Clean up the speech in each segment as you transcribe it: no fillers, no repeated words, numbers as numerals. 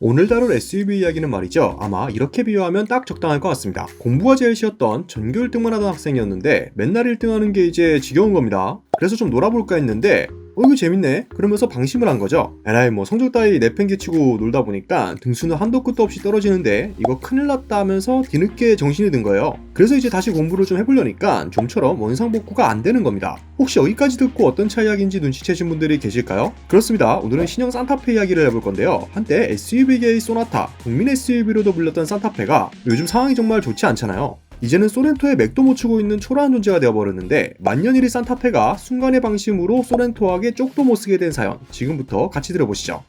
오늘 다룰 SUV 이야기는 말이죠. 아마 이렇게 비유하면 딱 적당할 것 같습니다. 공부가 제일 쉬웠던 전교 1등만 하던 학생이었는데 맨날 1등하는 게 이제 지겨운 겁니다. 그래서 좀 놀아볼까 했는데 이거 재밌네? 그러면서 방심을 한 거죠. 에라이 뭐 성적 따위 내팽개치고 놀다 보니까 등수는 한도 끝도 없이 떨어지는데 이거 큰일 났다 하면서 뒤늦게 정신이 든 거예요. 그래서 이제 다시 공부를 좀 해보려니까 좀처럼 원상복구가 안 되는 겁니다. 혹시 여기까지 듣고 어떤 차 이야기인지 눈치채신 분들이 계실까요? 그렇습니다. 오늘은 신형 산타페 이야기를 해볼 건데요. 한때 SUV계의 소나타, 국민 SUV로도 불렸던 산타페가 요즘 상황이 정말 좋지 않잖아요. 이제는 소렌토의 맥도 못 추고 있는 초라한 존재가 되어버렸는데 만년일이 산타페가 순간의 방심으로 소렌토에게 쪽도 못 쓰게 된 사연, 지금부터 같이 들어보시죠.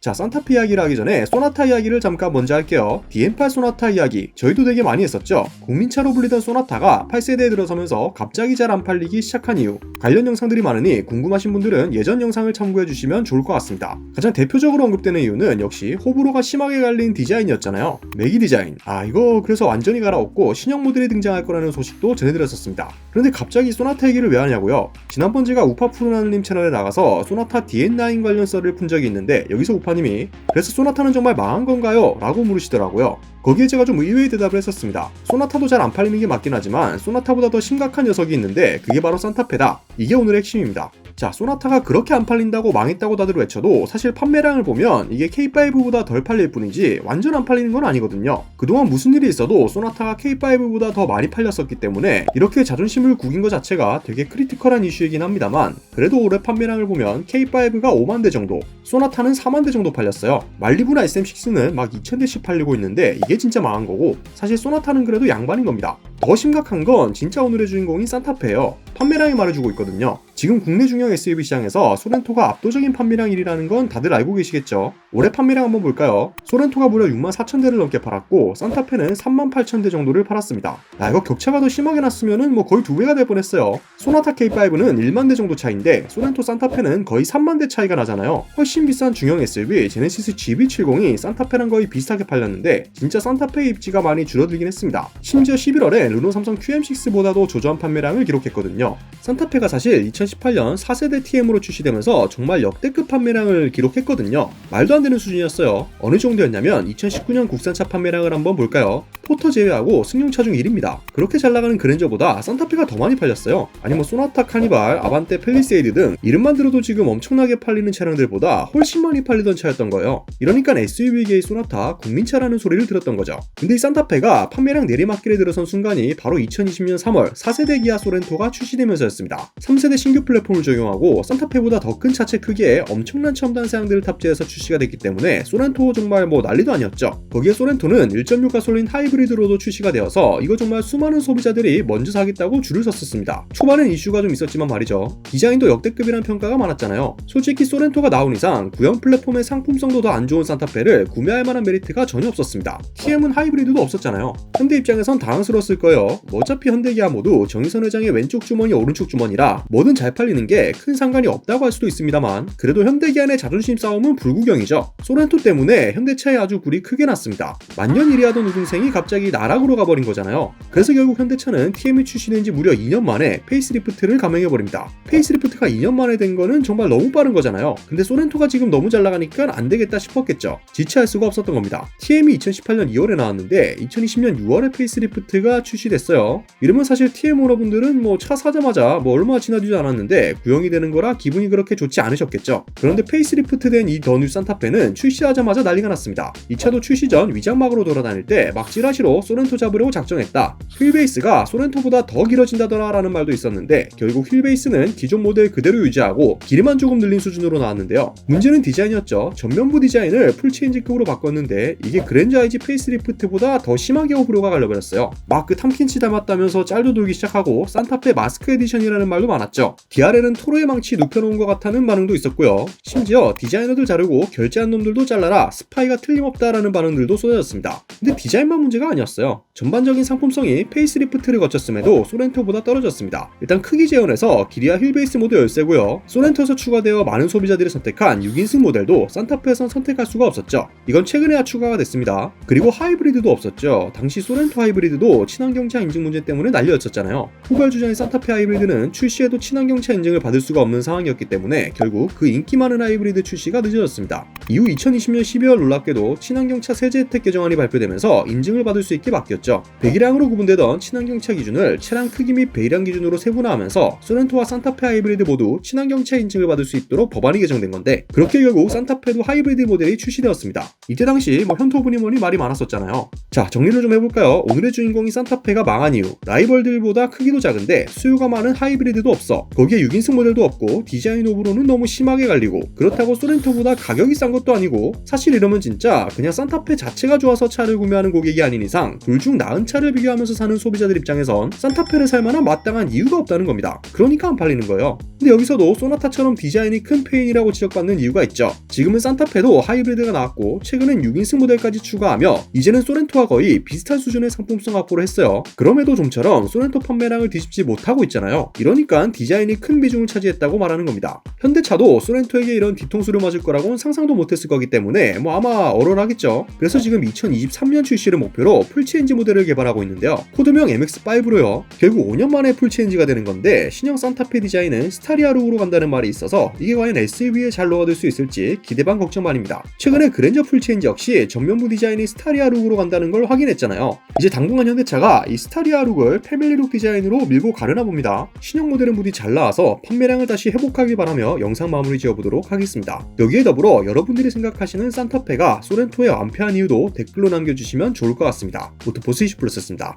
자, 산타페 이야기를 하기 전에 소나타 이야기를 잠깐 먼저 할게요. DM8 소나타 이야기, 저희도 되게 많이 했었죠. 국민차로 불리던 소나타가 8세대에 들어서면서 갑자기 잘 안 팔리기 시작한 이유, 관련 영상들이 많으니 궁금하신 분들은 예전 영상을 참고해주시면 좋을 것 같습니다. 가장 대표적으로 언급되는 이유는 역시 호불호가 심하게 갈린 디자인이었잖아요. 매기 디자인. 이거 그래서 완전히 갈아엎고 신형 모델이 등장할 거라는 소식도 전해드렸었습니다. 그런데 갑자기 소나타 얘기를 왜 하냐고요? 지난번 제가 우파푸르나님 채널에 나가서 소나타 DN9 관련 썰을 푼 적이 있는데 여기서 님이 그래서 소나타는 정말 망한 건가요? 라고 물으시더라고요. 거기에 제가 좀 의외의 대답을 했었습니다. 소나타도 잘 안 팔리는 게 맞긴 하지만 소나타보다 더 심각한 녀석이 있는데 그게 바로 산타페다. 이게 오늘의 핵심입니다. 자, 소나타가 그렇게 안 팔린다고 망했다고 다들 외쳐도 사실 판매량을 보면 이게 K5보다 덜 팔릴 뿐이지 완전 안 팔리는 건 아니거든요. 그동안 무슨 일이 있어도 소나타가 K5보다 더 많이 팔렸었기 때문에 이렇게 자존심을 구긴 것 자체가 되게 크리티컬한 이슈이긴 합니다만 그래도 올해 판매량을 보면 K5가 5만 대 정도, 소나타는 4만 대 정도 팔렸어요. 말리부나 SM6는 막 2,000대씩 팔리고 있는데 이게 진짜 망한 거고 사실 소나타는 그래도 양반인 겁니다. 더 심각한 건 진짜 오늘의 주인공인 산타페예요. 판매량이 말해주고 있거든요. 지금 국내 중형 SUV 시장에서 소렌토가 압도적인 판매량 1위라는 건 다들 알고 계시겠죠. 올해 판매량 한번 볼까요? 소렌토가 무려 64,000대를 넘게 팔았고 산타페는 38,000대 정도를 팔았습니다. 이거 격차가 더 심하게 났으면 거의 2배가 될 뻔했어요. 소나타 K5는 1만 대 정도 차이인데 소렌토 산타페는 거의 3만 대 차이가 나잖아요. 훨씬 비싼 중형 SUV 제네시스 GV70이 산타페랑 거의 비슷하게 팔렸는데 진짜 산타페의 입지가 많이 줄어들긴 했습니다. 심지어 11월에 르노 삼성 QM6보다도 저조한 판매량을 기록했거든요. 산타페가 사실 2018년 4세대 TM으로 출시되면서 정말 역대급 판매량을 기록했거든요. 말도 안 되는 수준이었어요. 어느 정도였냐면 2019년 국산차 판매량을 한번 볼까요? 포터 제외하고 승용차 중 1위입니다. 그렇게 잘 나가는 그랜저보다 산타페가 더 많이 팔렸어요. 아니 뭐 소나타, 카니발, 아반떼, 펠리세이드 등 이름만 들어도 지금 엄청나게 팔리는 차량들보다 훨씬 많이 팔리던 차였던 거예요. 이러니까 SUV계의 소나타, 국민차라는 소리를 들었던 거죠. 근데 이 산타페가 판매량 내리막길에 들어선 순간이 바로 2020년 3월 4세대 기아 소렌토가 출시되면서였습니다. 3세대 신규 플랫폼을 적용하고 산타페보다 더 큰 차체 크기에 엄청난 첨단 사양들을 탑재해서 출시가 됐기 때문에 소렌토 정말 난리도 아니었죠. 거기에 소렌토는 1.6 가솔린 하이브리드로도 출시가 되어서 이거 정말 수많은 소비자들이 먼저 사겠다고 줄을 섰었습니다. 초반엔 이슈가 좀 있었지만 말이죠. 디자인도 역대급이라는 평가가 많았잖아요. 솔직히 소렌토가 나온 이상 구형 플랫폼의 상품성도 더 안 좋은 산타페를 구매할 만한 메리트가 전혀 없었습니다. TM은 하이브리드도 없었잖아요. 현대 입장에선 당황스러웠을 거예요. 어차피 현대기아 모두 정의선 회장의 왼쪽 주머니 오른쪽 주머니라 뭐든 잘 팔리는 게 큰 상관이 없다고 할 수도 있습니다만 그래도 현대기아 내 자존심 싸움은 불구경이죠. 소렌토 때문에 현대차에 아주 굴이 크게 났습니다. 만년 1위 하던 우등생이 갑자기 나락으로 가버린 거잖아요. 그래서 결국 현대차는 TM이 출시된 지 무려 2년 만에 페이스리프트를 감행해버립니다. 페이스리프트가 2년 만에 된 거는 정말 너무 빠른 거잖아요. 근데 소렌토가 지금 너무 잘 나가니까 안 되겠다 싶었겠죠. 지체할 수가 없었던 겁니다. TM이 2018년 2월에 나왔는데 2020년 6월에 페이스리프트가 출시됐어요. 이러면 사실 TM 오너분들은 차 사자마자 얼마 지나지도 않았는데 구형이 되는 거라 기분이 그렇게 좋지 않으셨겠죠. 그런데 페이스리프트 된 이 더 뉴 산타페는 출시하자마자 난리가 났습니다. 이 차도 출시 전 위장막으로 돌아다닐 때 막 찌라시로 소렌토 잡으려고 작정했다. 휠베이스가 소렌토보다 더 길어진다더라 라는 말도 있었는데 결국 휠베이스는 기존 모델 그대로 유지하고 길이만 조금 늘린 수준으로 나왔는데요. 문제는 디자인이었죠. 전면부 디자인을 풀체인지급으로 바꿨는데 이게 그랜저 IG 페이스리프트보다 더 심하게 호불호가 갈려버렸어요. 막 그 탐킨치 닮았다면서 짤도 돌기 시작하고 산타페 마스크 에디션이라는 말도 많았죠. DRL은 토로의 망치 눕혀놓은 것 같다는 반응도 있었고요. 심지어 디자이너들 자르고 결제 진지한 놈들도 잘라라, 스파이가 틀림없다라는 반응들도 쏟아졌습니다. 근데 디자인만 문제가 아니었어요. 전반적인 상품성이 페이스리프트를 거쳤음에도 소렌토보다 떨어졌습니다. 일단 크기 제한에서 길이와 휠베이스 모두 열세고요. 소렌토에서 추가되어 많은 소비자들이 선택한 6인승 모델도 산타페에선 선택할 수가 없었죠. 이건 최근에야 추가가 됐습니다. 그리고 하이브리드도 없었죠. 당시 소렌토 하이브리드도 친환경차 인증 문제 때문에 난리였었잖아요. 후발주자인 산타페 하이브리드는 출시에도 친환경차 인증을 받을 수가 없는 상황이었기 때문에 결국 그 인기 많은 하이브리드 출시가 늦어졌습니다. 이후 2020년 12월 놀랍게도 친환경차 세제 혜택 개정안이 발표되면서 인증을 받을 수 있게 바뀌었죠. 배기량으로 구분되던 친환경차 기준을 차량 크기 및 배기량 기준으로 세분화하면서 소렌토와 산타페 하이브리드 모두 친환경차 인증을 받을 수 있도록 법안이 개정된 건데, 그렇게 결국 산타페도 하이브리드 모델이 출시되었습니다. 이때 당시 현토분이 뭐니 말이 많았었잖아요. 자, 정리를 좀 해볼까요? 오늘의 주인공이 산타페가 망한 이유, 라이벌들보다 크기도 작은데 수요가 많은 하이브리드도 없어, 거기에 6인승 모델도 없고 디자인 오브로는 너무 심하게 갈리고, 그렇다고 소렌토보다 가격이 싼 것도 아니고, 사실 이러면 진짜 그냥 산타페 자체가 좋아서 차를 구매하는 고객이 아닌 이상 둘 중 나은 차를 비교하면서 사는 소비자들 입장에선 산타페를 살만한 마땅한 이유가 없다는 겁니다. 그러니까 안 팔리는 거예요. 근데 여기서도 소나타처럼 디자인이 큰 페인이라고 지적받는 이유가 있죠. 지금은 산타페도 하이브리드가 나왔고 최근엔 6인승 모델까지 추가하며 이제는 소렌토와 거의 비슷한 수준의 상품성 확보를 했어요. 그럼에도 좀처럼 소렌토 판매량을 뒤집지 못하고 있잖아요. 이러니까 디자인이 큰 비중을 차지했다고 말하는 겁니다. 현대차도 소렌토에게 이런 뒤통수를 맞을 거라고는 상상도 못했을 거기 때문에 아마 얼얼하겠죠. 그래서 지금 2023년 출시를 목표로 풀체인지 모델을 개발하고 있는데요. 코드명 MX5로요. 결국 5년 만에 풀체인지가 되는 건데, 신형 산타페 디자인은 스타리아 룩으로 간다는 말이 있어서 이게 과연 SUV에 잘 녹아들 수 있을지 기대 반 걱정 반입니다. 최근에 그랜저 풀체인지 역시 전면부 디자인이 스타리아 룩으로 간다는 걸 확인했잖아요. 이제 당분간 현대차가 이 스타리아 룩을 패밀리룩 디자인으로 밀고 가려나 봅니다. 신형 모델은 부디 잘 나와서 판매량을 다시 회복하길 바라며 영상 마무리 지어보도록 하겠습니다. 여기에 더불어 여러분들이 생각하시는 산타페가 소렌토에 완패한 이유도 댓글로 남겨주시면 좋을 것 같습니다. 오토포스 20+였습니다.